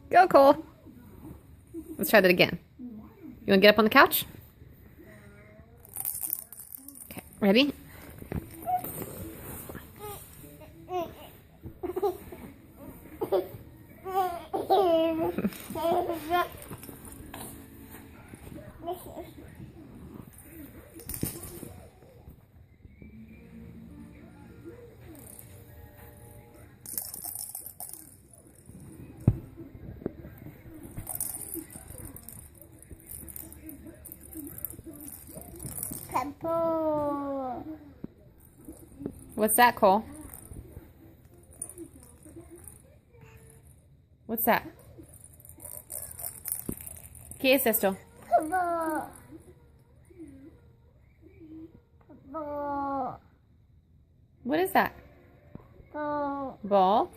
Go, Cole. Let's try that again. You want to get up on the couch? Okay, ready? What's that, Cole? What's that? ¿Qué es esto? What is that? Ball?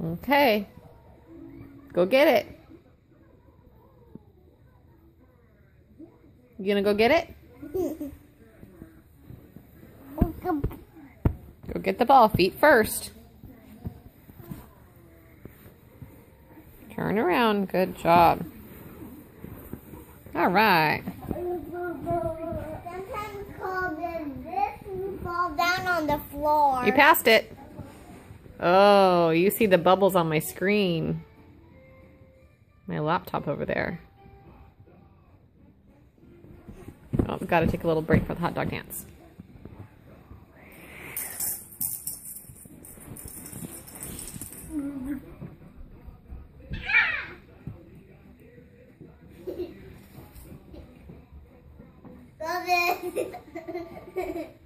Okay. Go get it. You gonna go get it? Go get the ball. Feet first. Turn around. Good job. All right. Sometimes called this and fall down on the floor. You passed it. Oh, you see the bubbles on my screen. My laptop over there. Oh, I've got to take a little break for the hot dog dance. Love it.